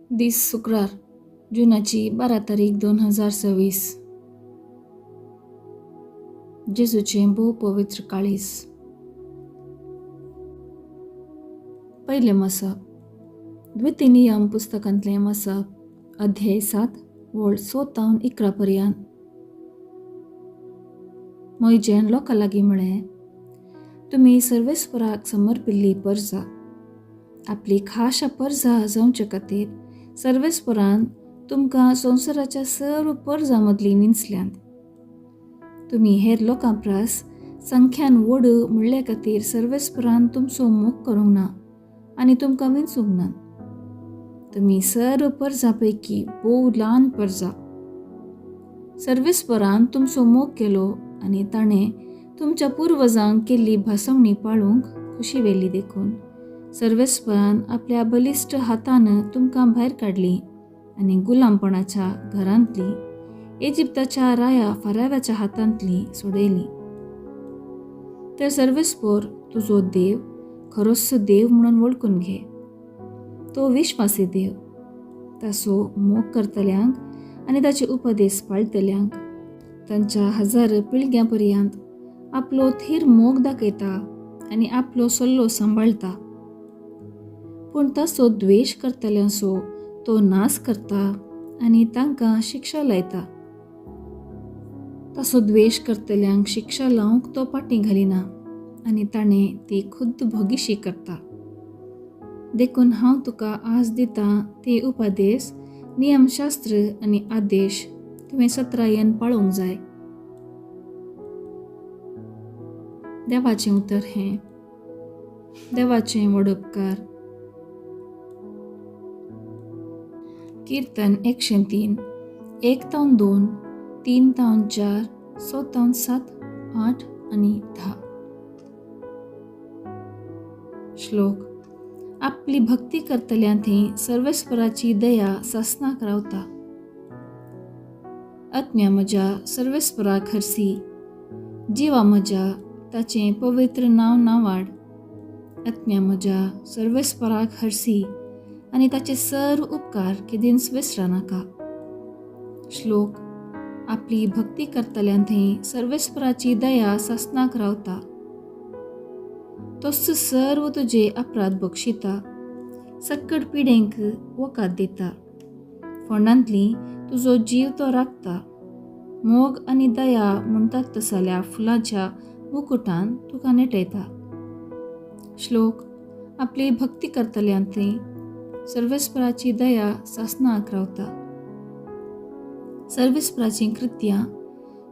दीस शुक्रार जुनाची 12 तारीख 2026. जेजूचें भोव पवित्र काळीज. पयलें मसप द्वितीनियम पुस्तकांतलें मसप अध्याय 7 वळ 11 पर्यंत. मोइजेन लोकां लागीं म्हळें, तुमी सर्वेस्पराक समर्पिल्ली परजा आपली खाशा परजा जावचे खातीर सर्वेस्परान तुमकां संवसाराच्या सर्व परजां मदलीं विंचल्यांत. तुमी हेर लोकां प्रास संख्यान व्हड म्हणले खातीर सर्वेस्परान तुमचो मोग करूंक ना आनी तुमकां विंचूंक ना. तुमी सर्व परजां पैकी भोव ल्हान परजा. सर्वेस्परान तुमचो मोग केलो आनी ताणें तुमच्या पुर्वजांक केल्ली भासवणी पाळूंक खोशी वेली देखून सर्वेस्परान आपल्या बलिश्ट हातान तुमकां भायर काडली आनी गुलामपणाच्या घरांतली इजिप्ताच्या राया फाराव्याच्या हातांतली सोडयली. तर सर्वेस्पर तुजो देव खरोच देव म्हणून वळखून घे. तो विश्वासी देव. ताचो मोग करतल्यांक आनी ताचे उपदेश पाळटल्यांक तांच्या 1000 पिळग्यां पर्यंत आपलो थीर मोग दाखयता आनी आपलो सल्लो सांबाळता. पूण ताचो द्वेश करतल्यांचो तो नाश करता आनी तांकां शिक्षा लायता. ताचो द्वेश करतल्यांक शिक्षा लावंक तो फाटीं घालिना आनी ताणें ती खुद्द भोगीशी करता. देखून हांव तुका आज दितां ते उपदेश, नियमशास्त्र आनी आदेश तुवें सत्रायेन पाळोवंक जाय. देवाचें उतर हें. देवाचें व्हड उपकार. कीर्तन 103 1-2 3-4 6-7 8 आनी 10. श्लोक. आपली भक्ती करतल्यां थंय सर्वेस्पराची दया सासणाक रावता. आत्म्या म्हज्या सर्वेस्पराक हरसी, जिवा म्हज्या ताचें पवित्र नांव नावाड. आत्म्या म्हज्या सर्वेस्पराक हरसी आनी ताचे सर्व उपकार केदींच विसरा नाका. श्लोक. आपली भक्ती करतल्यां थंय सर्वेस्पराची दया सासणाक रावता. तोच सर्व तुजे अपराध बक्षिता, सक्कट पिडेंक वकात दिता. फोंडांतली तुजो जीव तो राखता. मोग आनी दया म्हणटात तसल्या फुलांच्या मुकुटान तुका नेटयता. श्लोक. आपली भक्ती करतल्यां थंय सर्वेस्पराची दया सासणाक रावता. सर्वेस्पराची कृत्यां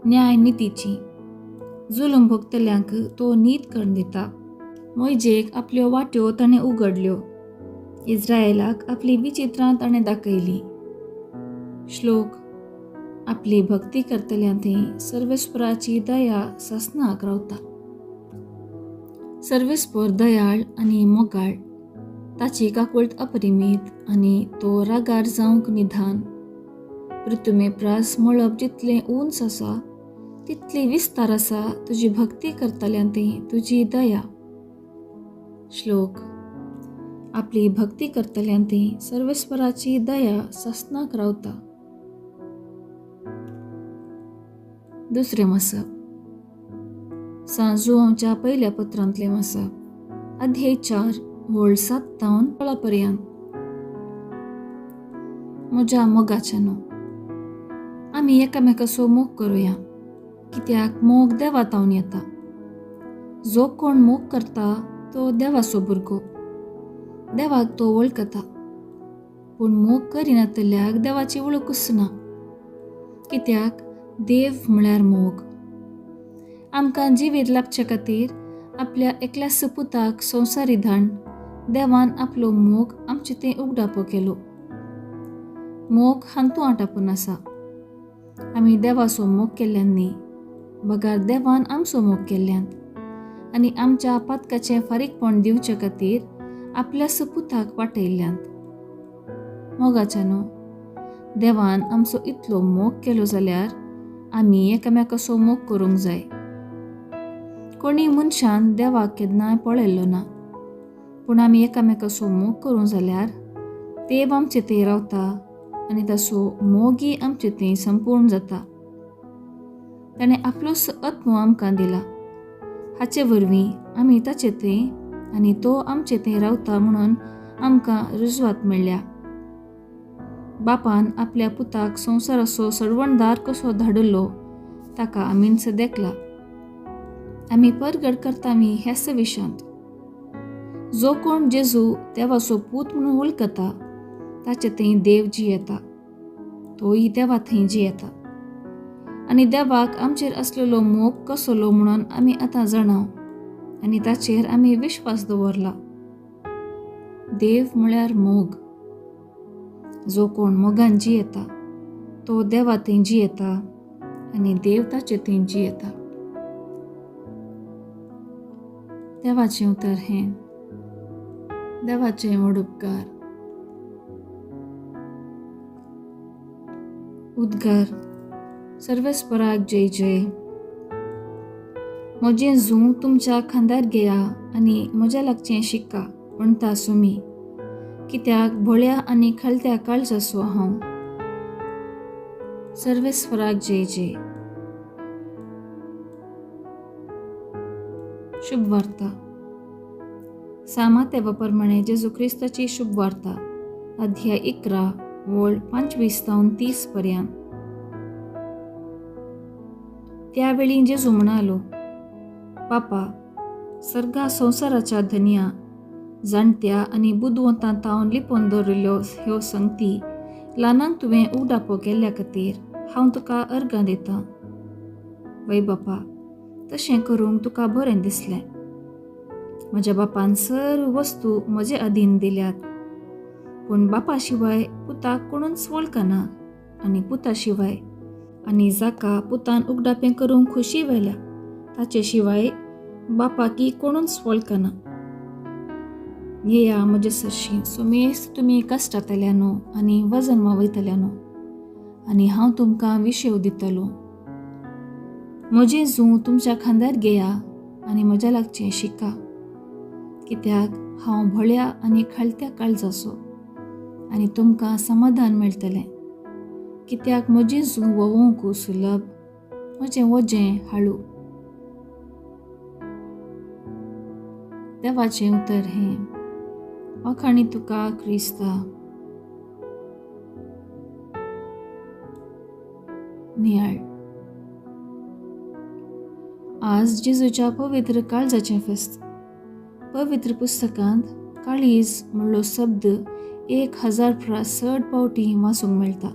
न्याय नितीची. जुलम भोगतल्यांक तो नीत करून दिता. मोइजेक आपल्यो वाट्यो ताणें उगडल्यो. इस्रायेलाक आपली विचित्रां ताणें दाखयली. श्लोक. आपली भक्ती करतल्यां थंय सर्वेस्पराची दया सासणाक रावता. सर्वेस्पर दयाळ आनी मोगाळ. ताची काकूळट अपरिमीत आनी तो रागार जावंक निधान. पृथ्वे प्रास मळब जितलें उंच आसा तितली विस्तार आसा तुजी भक्ती करतल्यां थंय तुजी दया. श्लोक. आपली भक्ती करतल्यां थंय सर्वेस्पराची दया सासणाक रावता. दुसरें मसप. सांजुआंवच्या पयल्या पत्रांतलें मसप अध्याय 4 वळ 7-16 पर्यंत. म्हज्या मोगाच्यानो, आमी एकामेकाचो मोग करुया, कित्याक मोग देवातावन येता. जो कोण मोग करता तो देवाचो भुरगो, देवाक तो वळखता. पूण मोग करिनातल्याक देवाची वळखूच ना, कित्याक देव म्हळ्यार मोग. आमकां जिवीत लागचे खातीर आपल्या एकल्याच पुताक संवसारी धाडून देवान आपलो मोग आमचे ते उगडापो केलो. मोग हांतू आटापून आसा. आमी देवाचो मोग केल्ल्यान न्ही, बगार देवान आमचो मोग केल्ल्यांत आनी आमच्या पातकाचें फारीकपण दिवचे खातीर आपल्याच पुताक वाटयल्ल्यांत. मोगाच्यानो, देवान आमचो इतलो मोग केलो जाल्यार आमी एकामेकाचो मोग करूंक जाय. कोणी मनशान देवाक केन्नाय पळयल्लो ना, पूण आमी एकामेकाचो मोग करूं जाल्यार देव आमचे ते रावता आनी ताचो मोगी आमचे ते संपूर्ण जाता. ताणें आपलोच आत्मो आमकां दिला. हाचे वरवीं आमी ताचे ते आनी तो आमचे ते रावता म्हणून आमकां रुजवात मेळ्ळ्या. बापान आपल्या पुताक संवसाराचो सडवणदार कसो धाडिल्लो ताका आमीन देखला. आमी परगट करतामी ह्याच विशांत. जो कोण जेजू देवाचो पूत म्हणून वळखता ताचे थंय देव जियेता. तोय देवा थंय जियेता. आनी देवाक आमचेर आसलेलो मोग कसलो म्हणून आमी आतां जाणाव आनी ताचेर आमी विश्वास दवरला. देव म्हळ्यार मोग. जो कोण मोगान जियेता तो देवा थंय जियेता आनी देव ताचे थंय जियेता. देवाचें उतर हें. देवाचे व्हड उपकार. उद्गार. सर्वेस्पराक जय जय. म्हजें जूं तुमच्या खांद्यार घेया आनी म्हज्या लागचें शिक्का म्हणटा सुमी, कित्याक भोळ्या आनी खालत्या काळजाचो हांव. सर्वेस्पराक जय जय. शुभ वार्ता. सामात प्रमाणे जेजू क्रिस्ताची शुभ वार्ता, अध्याय 11 वळ 25-30 पर्यंत. त्यावेळी जेजू म्हणालो, बापा, सर्गा संवसाराच्या धन्या, जाणट्या आनी बुदवंतां तावन लिपोवन दवरिल्ल्यो ह्यो संगती ल्हानांक तुवें उगडापो केल्ल्या खातीर हांव तुका अर्गां दितां. वै बापा, तशें करूंक तुका बरें दिसलें. म्हज्या बापान सर्व वस्तू म्हजे अधीन दिल्यात. पूण बापा शिवाय पुताक कोणूच वळखना आनी पुता शिवाय आनी जाका पुतान उगडापें करूंक खुशी व्हेल्या ताचे शिवाय बापाकी कोणूच वळखना. येया म्हजे सरशी सुमेस तुमी कश्टांतल्यानो आनी वजन वयतल्यानो आनी हांव तुमकां विशेव दितलो. म्हजें जूं तुमच्या खांद्यार घेया आनी म्हज्या लागचें शिका, कित्याक हांव भोळ्या आनी खालत्या काळजाचो आनी तुमकां समाधान मेळटलें. कित्याक म्हजें जूं वोवूंक सुलभ, म्हजें वजें हाळू. देवाचें उतर हें. वाखाणी तुका क्रिस्ता. नियाळ. आज जेजूच्या पवित्र काळजाचें फेस्त. पवित्र पुस्तकांत काळीज म्हणलो शब्द 1060 पावटी वाचूंक मेळटा.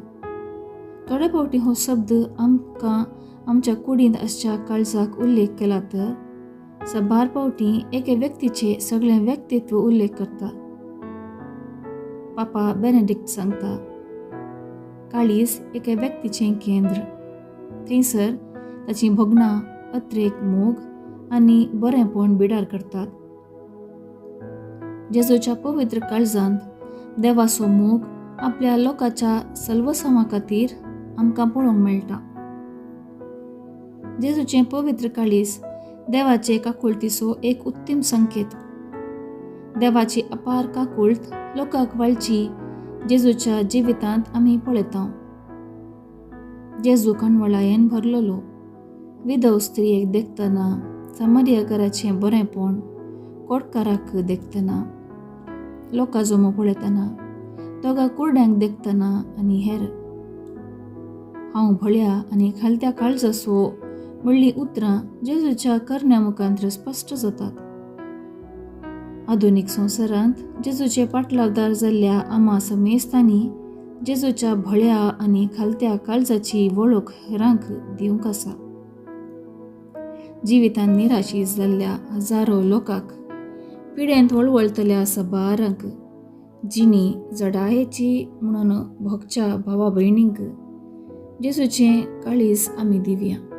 थोडे पावटी हो शब्द आमकां आमच्या कुडींत आसच्या काळजाक उल्लेख केला तर 12 पावटी एके व्यक्तीचे सगळें व्यक्तित्व उल्लेख करता. पापा बेनेडिक्ट सांगता, काळीज एके व्यक्तीचें केंद्र. थंयसर ताची भोगणां अत्रेक मोग आनी बरेंपण बिडार करतात. जेजूच्या पवित्र काळजांत देवाचो मोग आपल्या लोकांच्या सल्वसावा खातीर आमकां पळोवंक मेळटा. जेजूचें पवित्र काळीज देवाचे काकुळतीचो एक उत्तम संकेत. देवाची अपार काकुळत लोकांक वाळची जेजूच्या जिवितांत आमी पळयता. जेजू कणवळायेन भरलेलो, विधव स्त्रियेक देखतना, समारियाकाराचें बरेंपण, कोडकाराक देखतना, लोकां जमो पळयतना, दोगा कुरड्यांक देखतना आनी हेर. हांव भोळ्या आनी खालत्या काळजाचो म्हणली उतरां जेजूच्या करण्या मुखांतर स्पश्ट जातात. आधुनीक संवसारांत जेजूचे पाटलावदार जाल्ल्या आम्हा समेस्तांनी जेजूच्या भोळ्या आनी खालत्या काळजाची वळख हेरांक दिवंक आसा. जिवितांत निराशीत जाल्ल्या हजारो लोकांक, पिडेंत वळवळतल्या सबारांक, जिणी जडायेची म्हणून भोगच्या भावा भयणींक जेजूचें काळीज आमी दिवया.